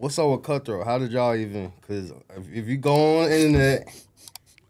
what's up with Cutthroat? How did y'all even? Because if you go on the internet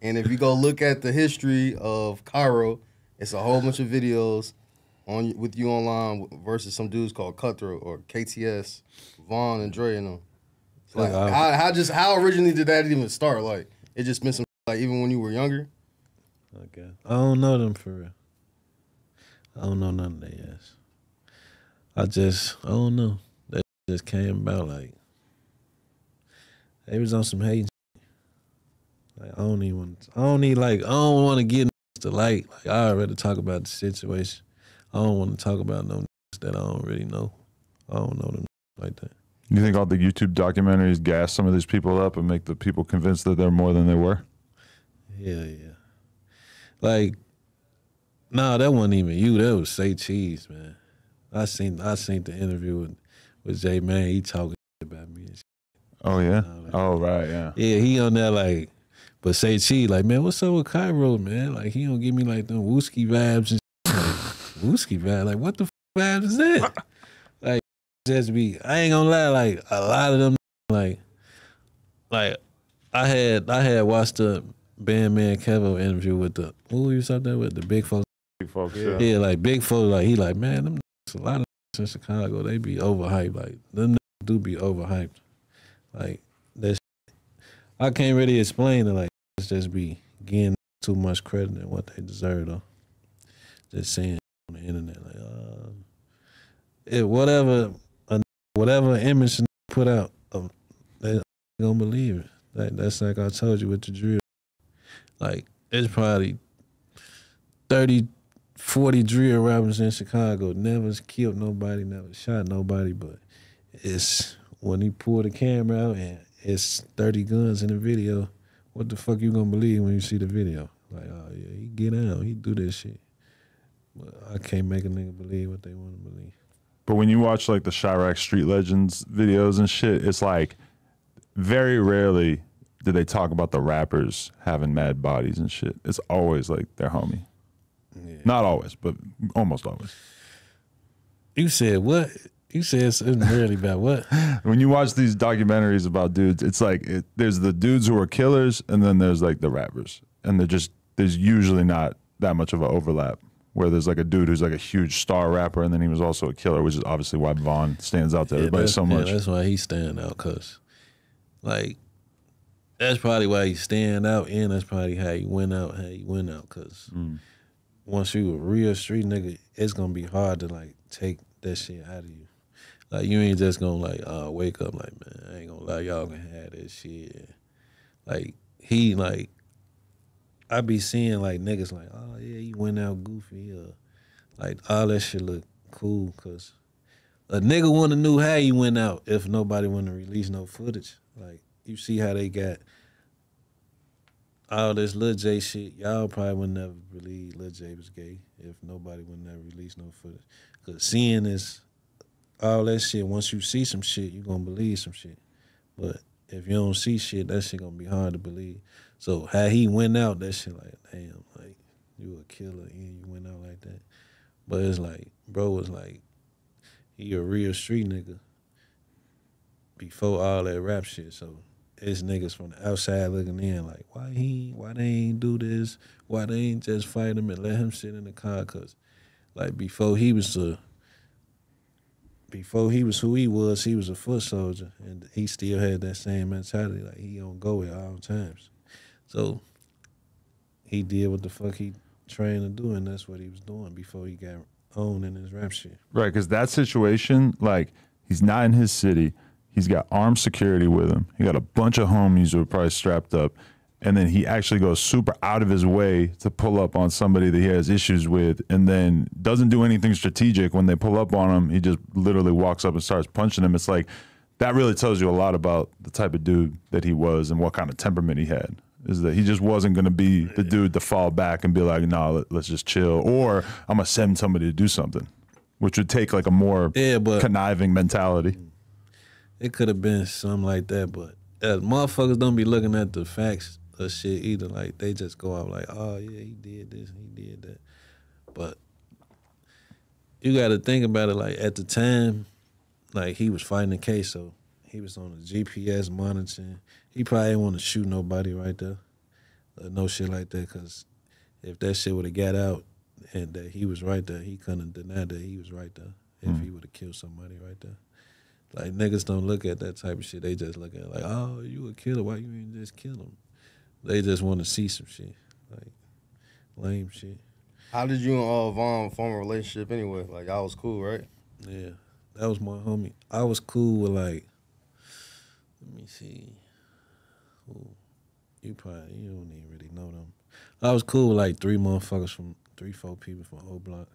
and if you go look at the history of Kyro, it's a whole bunch of videos on with you online versus some dudes called Cutthroat or KTS, Vaughn and Dre and them. So like, how originally did that even start? Like, it just been some like even when you were younger. Okay, I don't know them for real. I don't know none of their ass. I don't know. That just came about like they was on some hate. Like I don't want to get into light. Like I already talk about the situation. I don't want to talk about no that I don't really know. I don't know them like that. You think all the YouTube documentaries gas some of these people up and make the people convinced that they're more than they were? Yeah. Like, nah, that wasn't even you. That was Say Cheese, man. I seen the interview with J Man. He talking about me and shit. Oh yeah. Oh right, yeah. Yeah, he on there like, but Say Cheese like, man, what's up with Kyro, man? Like he don't give me like them Wooski vibes and shit. Like, Wooski vibes. Like what the vibes is that? Like just be. I ain't gonna lie. Like a lot of them. Like I had watched the Bandman Kevo interview with the who you saw that with the big folks. Big folks, yeah, like big folks. Like he like, man, them a lot of in Chicago they be overhyped. Like them do be overhyped. Like that's I can't really explain it. Like it's just be getting too much credit than what they deserve though. Just saying on the internet like whatever image they put out, they gonna believe it. That's like I told you with the drill. Like it's probably 30, 40 drill rappers in Chicago. Never killed nobody, never shot nobody, but it's when he pulled the camera out and it's 30 guns in the video, what the fuck you gonna believe when you see the video? Like, oh yeah, he get out, he do this shit. But I can't make a nigga believe what they want to believe. But when you watch like the Chirac Street Legends videos and shit, it's like very rarely do they talk about the rappers having mad bodies and shit. It's always like their homie. Yeah. Not always, but almost always. You said what? You said it's really bad. What? When you watch these documentaries about dudes, it's like there's the dudes who are killers, and then there's like the rappers, and there's usually not that much of an overlap. Where there's like a dude who's like a huge star rapper, and then he was also a killer, which is obviously why Vaughn stands out to everybody so much. Yeah, that's why he's standing out, cause like that's probably why he's standing out, and that's probably how he went out, cause once you a real street nigga, it's gonna be hard to like take that shit out of you. Like you ain't just gonna like wake up like, man, I ain't gonna lie, y'all can have that shit. Like he like I be seeing like niggas like, oh yeah, he went out goofy or like all that shit look cool, cause a nigga wouldn't knew how he went out if nobody wanted to release no footage. Like you see how they got all this Lil J shit. Y'all probably would never believe Lil J was gay if nobody would never release no footage. Cause seeing this, all that shit, once you see some shit, you gonna believe some shit. But if you don't see shit, that shit gonna be hard to believe. So how he went out, that shit like, damn, like you a killer and you went out like that. But it's like, bro was like, he a real street nigga before all that rap shit. So it's niggas from the outside looking in like, why they ain't do this? Why they ain't just fight him and let him sit in the car? Cause like before he was who he was a foot soldier, and he still had that same mentality. Like he don't go at all times. So he did what the fuck he trained to do, and that's what he was doing before he got owned in his rap shit. Right, because that situation, like, he's not in his city. He's got armed security with him. He got a bunch of homies who are probably strapped up. And then he actually goes super out of his way to pull up on somebody that he has issues with, and then doesn't do anything strategic. When they pull up on him, he just literally walks up and starts punching him. It's like, that really tells you a lot about the type of dude that he was and what kind of temperament he had. Is that he just wasn't going to be the dude to fall back and be like, nah, let's just chill. Or I'm going to send somebody to do something, which would take like a more conniving mentality. It could have been something like that, but motherfuckers don't be looking at the facts of shit either. Like, they just go out like, oh, yeah, he did this, he did that. But you got to think about it, like, at the time, like, he was fighting the case, so he was on the GPS monitoring. He probably didn't want to shoot nobody right there. No shit like that, because if that shit would have got out and that he was right there, he couldn't deny that he was right there if he would have killed somebody right there. Like, niggas don't look at that type of shit. They just look at it like, oh, you a killer. Why you ain't just kill him? They just want to see some shit. Like, lame shit. How did you and Vaughn form a relationship anyway? Like, y'all was cool, right? Yeah, that was my homie. I was cool with, like, let me see. Ooh, you don't even really know them. I was cool with like 3-4 people from O Block.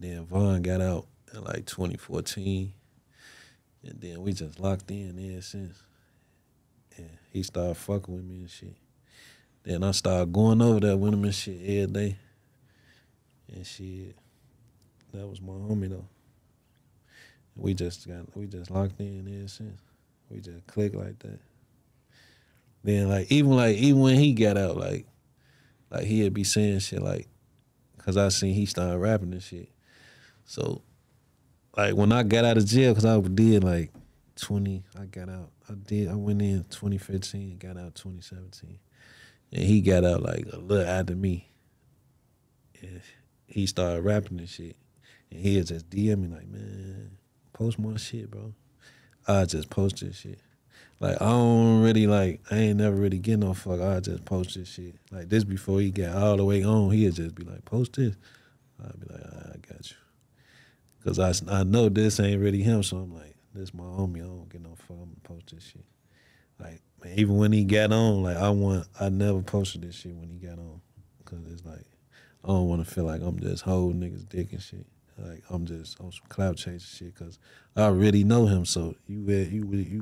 Then Vaughn got out in like 2014. And then we just locked in ever since. And he started fucking with me and shit. Then I started going over there with him and shit every day. And shit, that was my homie though. We just locked in ever since. We just clicked like that. Then even when he got out, like he'd be saying shit like, cause I seen he started rapping and shit. So like when I got out of jail, cause I did like 20, I went in 2015, got out 2017. And he got out like a little after me. And he started rapping and shit. And he'd just DM me like, man, post more shit, bro. I just post this shit. Like, I ain't never really get no fuck. I just post this shit. Like, this before he got all the way on, he'd just be like, post this. I'd be like, I got you. Because I know this ain't really him, so I'm like, this my homie. I don't get no fuck. I'm going to post this shit. Like, man, even when he got on, like, I never posted this shit when he got on. Because it's like, I don't want to feel like I'm just holding niggas' dick and shit. Like, I'm just on some clout chasing shit, because I really know him, so you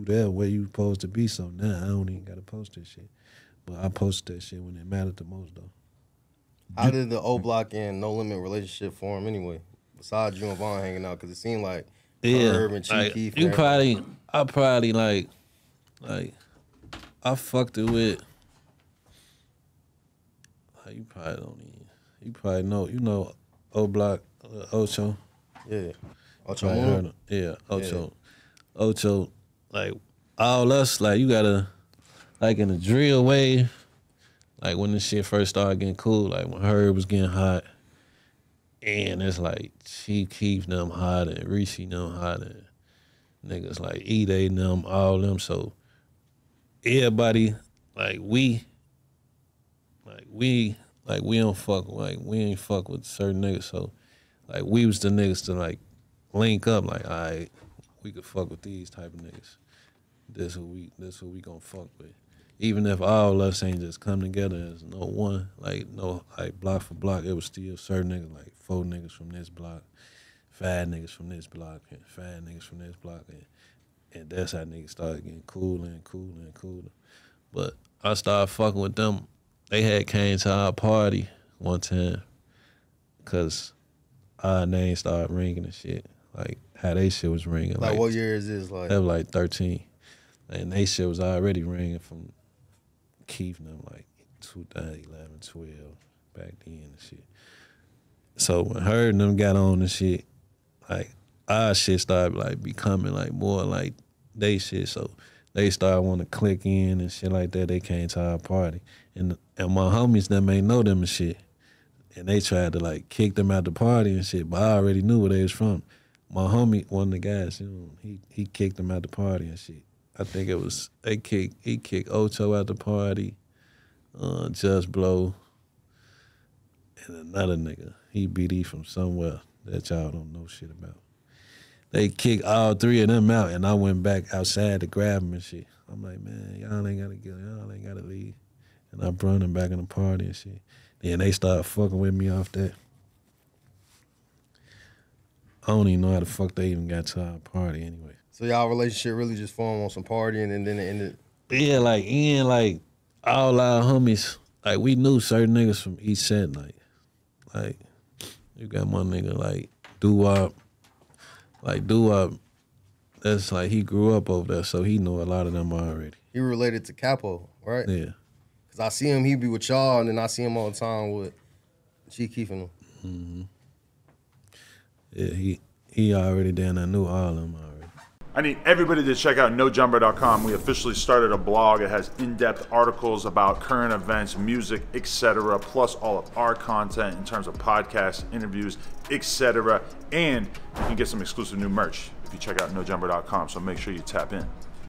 there where you supposed to be, so now I don't even got to post this shit. But I posted that shit when it mattered the most, though. How did the O Block and No Limit relationship form anyway? Besides you and Vaughn hanging out, because it seemed like Herb and Chief Keef. I probably like, I fucked it with, you probably know, O Block, Ocho. Yeah. Ocho Moon? Yeah, Ocho. Yeah. Ocho, like, all us, like, you gotta, like, in the drill wave, like, when this shit first started getting cool, like, when Herb was getting hot, and it's like, Chief Keef them hot, and Reese them hot, and niggas like E-Day them, all them, so everybody, we don't fuck, like, we ain't fuck with certain niggas, so, like, we was the niggas to, like, link up, like, all right, we could fuck with these type of niggas. This who we gonna fuck with. Even if all of us ain't just come together as no one, like, no, like, block for block, it was still certain niggas, like, 4 niggas from this block, 5 niggas from this block, and 5 niggas from this block, and that's how niggas started getting cooler and cooler and cooler. But I started fucking with them. They had came to our party one time, because our name started ringing and shit. Like, how they shit was ringing. Like what year is this? Like, that was like 13. And they shit was already ringing from Keith and them, like 2011, 12, back then and shit. So when Herb and them got on and shit, like, our shit started, like, becoming, like, more like they shit. So they started wanting to click in and shit like that. They came to our party. And my homies, them ain't know them and shit. And they tried to, like, kick them out the party and shit, but I already knew where they was from. My homie, one of the guys, he kicked them out the party and shit. I think it was, he kicked Ocho out the party, Just Blow, and another nigga. He BD from somewhere that y'all don't know shit about. They kicked all 3 of them out, and I went back outside to grab them and shit. I'm like, man, y'all ain't gotta leave. And I brought them back in the party and shit. Then they started fucking with me off that. I don't even know how the fuck they even got to our party anyway. So y'all relationship really just formed on some partying, and then it ended? Yeah, like all our homies, like, we knew certain niggas from East Set, like you got my nigga like Doo-Wop, that's like, he grew up over there, so he knew a lot of them already. He related to Capo, right? Yeah. Cause I see him, he be with y'all, and then I see him all the time with Chief Keef and them. Mm-hmm. Yeah, he already down there knew all of them already. I need everybody to check out NoJumper.com. We officially started a blog. It has in-depth articles about current events, music, etc., plus all of our content in terms of podcasts, interviews, etc. And you can get some exclusive new merch if you check out NoJumper.com. So make sure you tap in.